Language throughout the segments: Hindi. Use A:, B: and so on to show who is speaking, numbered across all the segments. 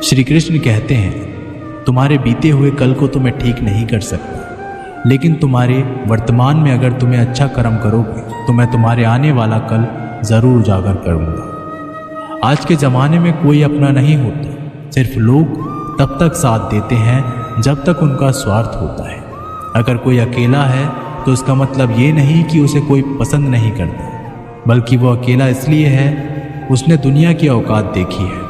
A: श्री कृष्ण कहते हैं, तुम्हारे बीते हुए कल को तो मैं ठीक नहीं कर सकता, लेकिन तुम्हारे वर्तमान में अगर तुम्हें अच्छा कर्म करोगे तो मैं तुम्हारे आने वाला कल ज़रूर उजागर करूँगा। आज के ज़माने में कोई अपना नहीं होता, सिर्फ लोग तब तक साथ देते हैं जब तक उनका स्वार्थ होता है। अगर कोई अकेला है तो इसका मतलब ये नहीं कि उसे कोई पसंद नहीं करता, बल्कि वो अकेला इसलिए है उसने दुनिया की औकात देखी है।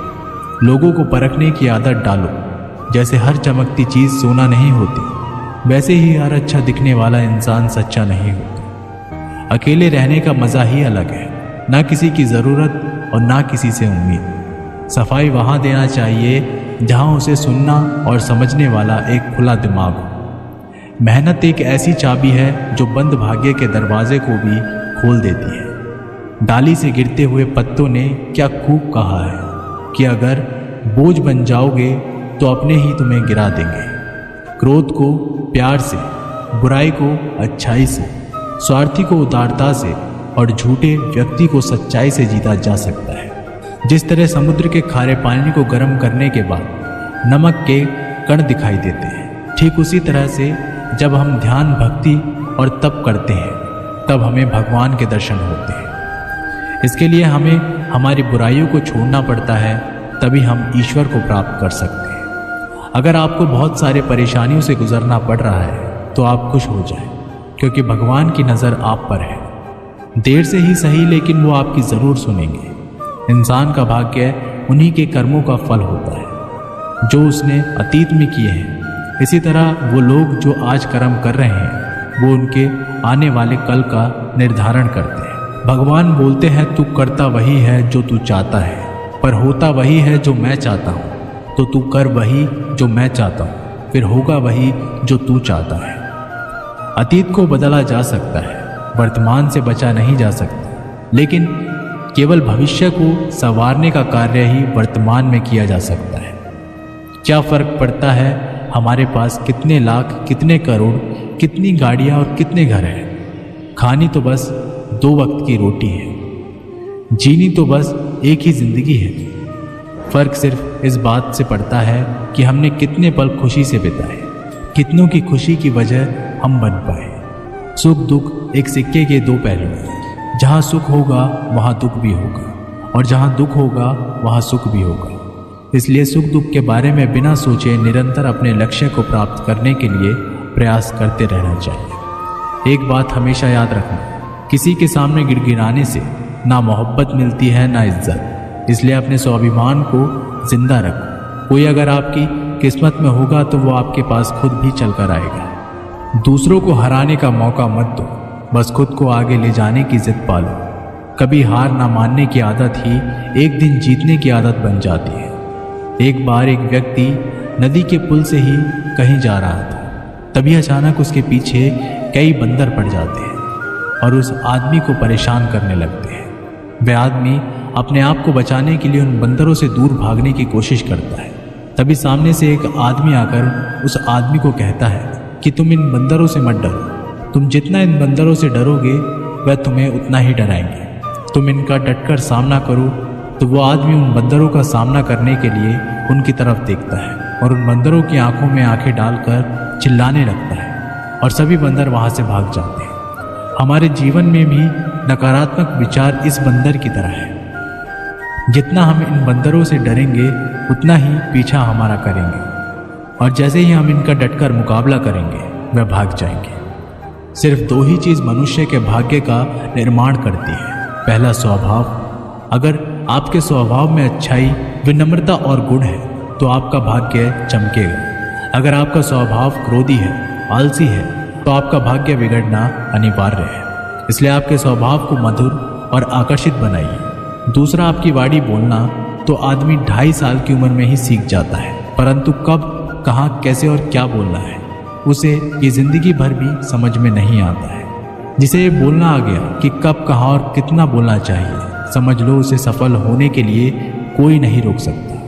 A: लोगों को परखने की आदत डालो। जैसे हर चमकती चीज़ सोना नहीं होती, वैसे ही हर अच्छा दिखने वाला इंसान सच्चा नहीं होता। अकेले रहने का मज़ा ही अलग है, ना किसी की ज़रूरत और ना किसी से उम्मीद। सफाई वहाँ देना चाहिए जहाँ उसे सुनना और समझने वाला एक खुला दिमाग हो। मेहनत एक ऐसी चाबी है जो बंद भाग्य के दरवाजे को भी खोल देती है। डाली से गिरते हुए पत्तों ने क्या खूब कहा है कि अगर बोझ बन जाओगे तो अपने ही तुम्हें गिरा देंगे। क्रोध को प्यार से, बुराई को अच्छाई से, स्वार्थी को उदारता से और झूठे व्यक्ति को सच्चाई से जीता जा सकता है। जिस तरह समुद्र के खारे पानी को गर्म करने के बाद नमक के कण दिखाई देते हैं, ठीक उसी तरह से जब हम ध्यान, भक्ति और तप करते हैं तब हमें भगवान के दर्शन होते हैं। इसके लिए हमें हमारी बुराइयों को छोड़ना पड़ता है, तभी हम ईश्वर को प्राप्त कर सकते हैं। अगर आपको बहुत सारे परेशानियों से गुजरना पड़ रहा है तो आप खुश हो जाएं, क्योंकि भगवान की नज़र आप पर है। देर से ही सही, लेकिन वो आपकी ज़रूर सुनेंगे। इंसान का भाग्य उन्हीं के कर्मों का फल होता है जो उसने अतीत में किए हैं। इसी तरह वो लोग जो आज कर्म कर रहे हैं वो उनके आने वाले कल का निर्धारण करते हैं। भगवान बोलते हैं, तू करता वही है जो तू चाहता है, पर होता वही है जो मैं चाहता हूँ। तो तू कर वही जो मैं चाहता हूँ, फिर होगा वही जो तू चाहता है। अतीत को बदला जा सकता है, वर्तमान से बचा नहीं जा सकता, लेकिन केवल भविष्य को संवारने का कार्य ही वर्तमान में किया जा सकता है। क्या फ़र्क पड़ता है हमारे पास कितने लाख, कितने करोड़, कितनी गाड़ियाँ और कितने घर हैं? खानी तो बस 2 वक्त की रोटी है, जीनी तो बस एक ही ज़िंदगी है। फ़र्क सिर्फ इस बात से पड़ता है कि हमने कितने पल खुशी से बिताए, कितनों की खुशी की वजह हम बन पाए। सुख दुख एक सिक्के के 2 पहलू हैं। जहाँ सुख होगा वहाँ दुख भी होगा, और जहाँ दुख होगा वहाँ सुख भी होगा। इसलिए सुख दुख के बारे में बिना सोचे निरंतर अपने लक्ष्य को प्राप्त करने के लिए प्रयास करते रहना चाहिए। एक बात हमेशा याद रखना, किसी के सामने गिड़गिड़ाने से ना मोहब्बत मिलती है ना इज्जत। इसलिए अपने स्वाभिमान को जिंदा रखो। कोई अगर आपकी किस्मत में होगा तो वो आपके पास खुद भी चल कर आएगा। दूसरों को हराने का मौका मत दो, बस खुद को आगे ले जाने की जिद पालो। कभी हार ना मानने की आदत ही एक दिन जीतने की आदत बन जाती है। एक बार एक व्यक्ति नदी के पुल से ही कहीं जा रहा था, तभी अचानक उसके पीछे कई बंदर पड़ जाते हैं और उस आदमी को परेशान करने लगते हैं। वह आदमी अपने आप को बचाने के लिए उन बंदरों से दूर भागने की कोशिश करता है। तभी सामने से एक आदमी आकर उस आदमी को कहता है कि तुम इन बंदरों से मत डरो, तुम जितना इन बंदरों से डरोगे वह तुम्हें उतना ही डराएंगे। तुम इनका डटकर सामना करो। तो वो आदमी उन बंदरों का सामना करने के लिए उनकी तरफ देखता है और उन बंदरों की आंखों में आंखें डालकर चिल्लाने लगता है और सभी बंदर वहाँ से भाग जाते हैं। हमारे जीवन में भी नकारात्मक विचार इस बंदर की तरह है। जितना हम इन बंदरों से डरेंगे उतना ही पीछा हमारा करेंगे, और जैसे ही हम इनका डटकर मुकाबला करेंगे वह भाग जाएंगे। सिर्फ 2 ही चीज़ मनुष्य के भाग्य का निर्माण करती है। पहला, स्वभाव। अगर आपके स्वभाव में अच्छाई, विनम्रता और गुण है तो आपका भाग्य चमकेगा। अगर आपका स्वभाव क्रोधी है, आलसी है, तो आपका भाग्य बिगड़ना अनिवार्य है। इसलिए आपके स्वभाव को मधुर और आकर्षित बनाइए। दूसरा, आपकी वाणी बोलना तो आदमी 2.5 साल की उम्र में ही सीख जाता है, परंतु कब, कहाँ, कैसे और क्या बोलना है उसे ये जिंदगी भर भी समझ में नहीं आता है। जिसे ये बोलना आ गया कि कब, कहाँ और कितना बोलना चाहिए, समझ लो उसे सफल होने के लिए कोई नहीं रोक सकता।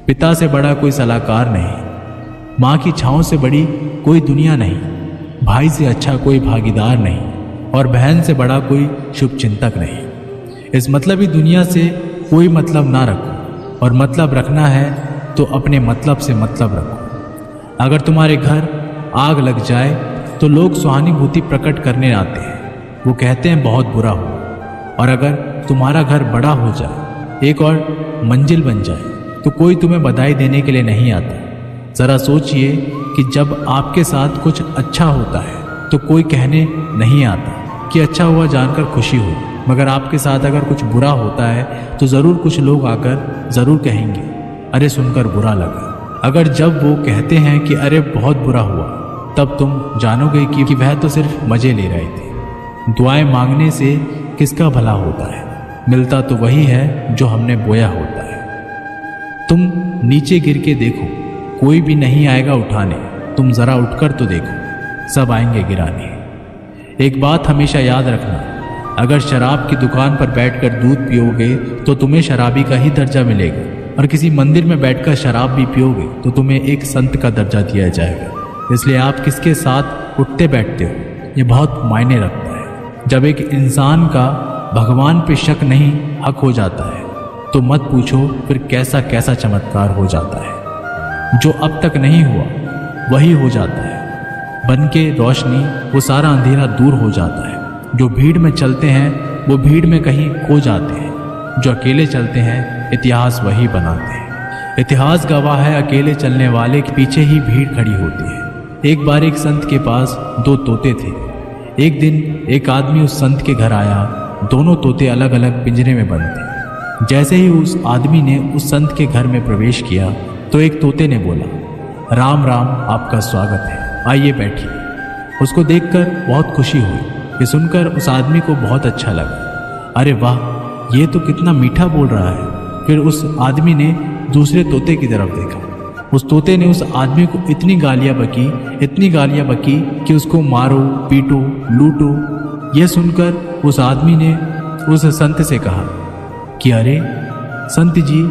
A: पिता से बड़ा कोई सलाहकार नहीं, माँ की छाँव से बड़ी कोई दुनिया नहीं, भाई से अच्छा कोई भागीदार नहीं, और बहन से बड़ा कोई शुभचिंतक नहीं। इस मतलबी दुनिया से कोई मतलब ना रखो, और मतलब रखना है तो अपने मतलब से मतलब रखो। अगर तुम्हारे घर आग लग जाए तो लोग सहानुभूति प्रकट करने आते हैं, वो कहते हैं बहुत बुरा हो। और अगर तुम्हारा घर बड़ा हो जाए, एक और मंजिल बन जाए, तो कोई तुम्हें बधाई देने के लिए नहीं आता। ज़रा सोचिए कि जब आपके साथ कुछ अच्छा होता है तो कोई कहने नहीं आता कि अच्छा हुआ जानकर खुशी हुई, मगर आपके साथ अगर कुछ बुरा होता है तो ज़रूर कुछ लोग आकर ज़रूर कहेंगे अरे सुनकर बुरा लगा। अगर जब वो कहते हैं कि अरे बहुत बुरा हुआ, तब तुम जानोगे कि वह तो सिर्फ मज़े ले रहे थे। दुआएं मांगने से किसका भला होता है? मिलता तो वही है जो हमने बोया होता है। तुम नीचे गिर के देखो, कोई भी नहीं आएगा उठाने। तुम ज़रा उठकर तो देखो, सब आएंगे गिराने। एक बात हमेशा याद रखना, अगर शराब की दुकान पर बैठकर दूध पियोगे तो तुम्हें शराबी का ही दर्जा मिलेगा, और किसी मंदिर में बैठकर शराब भी पियोगे तो तुम्हें एक संत का दर्जा दिया जाएगा। इसलिए आप किसके साथ उठते बैठते हो, ये बहुत मायने रखता है। जब एक इंसान का भगवान पे शक नहीं हक हो जाता है तो मत पूछो फिर कैसा कैसा चमत्कार हो जाता है। जो अब तक नहीं हुआ वही हो जाता है। बन के रोशनी वो सारा अंधेरा दूर हो जाता है। जो भीड़ में चलते हैं वो भीड़ में कहीं खो जाते हैं। जो अकेले चलते हैं इतिहास वही बनाते हैं। इतिहास गवाह है, अकेले चलने वाले के पीछे ही भीड़ खड़ी होती है। एक बार एक संत के पास 2 तोते थे। एक दिन एक आदमी उस संत के घर आया। दोनों तोते अलग अलग पिंजरे में बंद थे। जैसे ही उस आदमी ने उस संत के घर में प्रवेश किया तो एक तोते ने बोला, राम राम, आपका स्वागत है, आइए बैठिए। उसको देखकर बहुत खुशी हुई। ये सुनकर उस आदमी को बहुत अच्छा लगा। अरे वाह, ये तो कितना मीठा बोल रहा है। फिर उस आदमी ने दूसरे तोते की तरफ देखा। उस तोते ने उस आदमी को इतनी गालियाँ बकी कि उसको मारो, पीटो, लूटो। यह सुनकर उस आदमी ने उस संत से कहा कि अरे संत जी,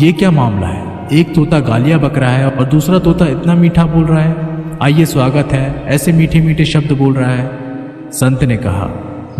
A: ये क्या मामला है? एक तोता गालियाँ बक रहा है और दूसरा तोता इतना मीठा बोल रहा है। आइए स्वागत है, ऐसे मीठे मीठे शब्द बोल रहा है। संत ने कहा,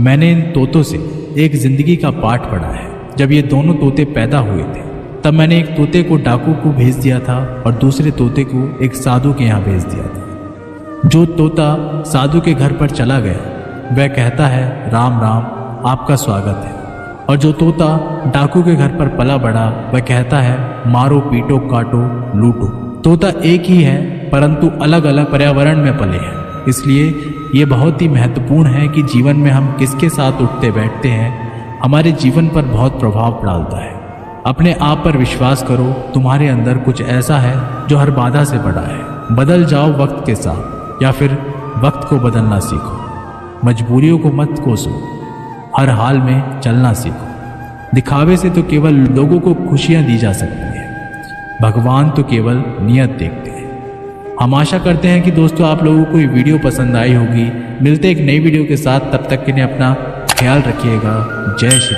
A: मैंने इन तोतों से एक जिंदगी का पाठ पढ़ा है। जब ये दोनों तोते पैदा हुए थे तब मैंने एक तोते को डाकू को भेज दिया था और दूसरे तोते को एक साधु के यहाँ भेज दिया था। जो तोता साधु के घर पर चला गया वह कहता है राम राम, आपका स्वागत है। और जो तोता डाकू के घर पर पला बड़ा वह कहता है मारो, पीटो, काटो, लूटो। तोता एक ही है परंतु अलग अलग पर्यावरण में पले हैं। इसलिए ये बहुत ही महत्वपूर्ण है कि जीवन में हम किसके साथ उठते बैठते हैं हमारे जीवन पर बहुत प्रभाव डालता है। अपने आप पर विश्वास करो, तुम्हारे अंदर कुछ ऐसा है जो हर बाधा से बड़ा है। बदल जाओ वक्त के साथ, या फिर वक्त को बदलना सीखो। मजबूरियों को मत कोसो, हर हाल में चलना सीखो। दिखावे से तो केवल लोगों को खुशियां दी जा सकती हैं, भगवान तो केवल नियत देखते हैं। हम आशा करते हैं कि दोस्तों आप लोगों को ये वीडियो पसंद आई होगी। मिलते एक नई वीडियो के साथ, तब तक के लिए अपना ख्याल रखिएगा। जय श्री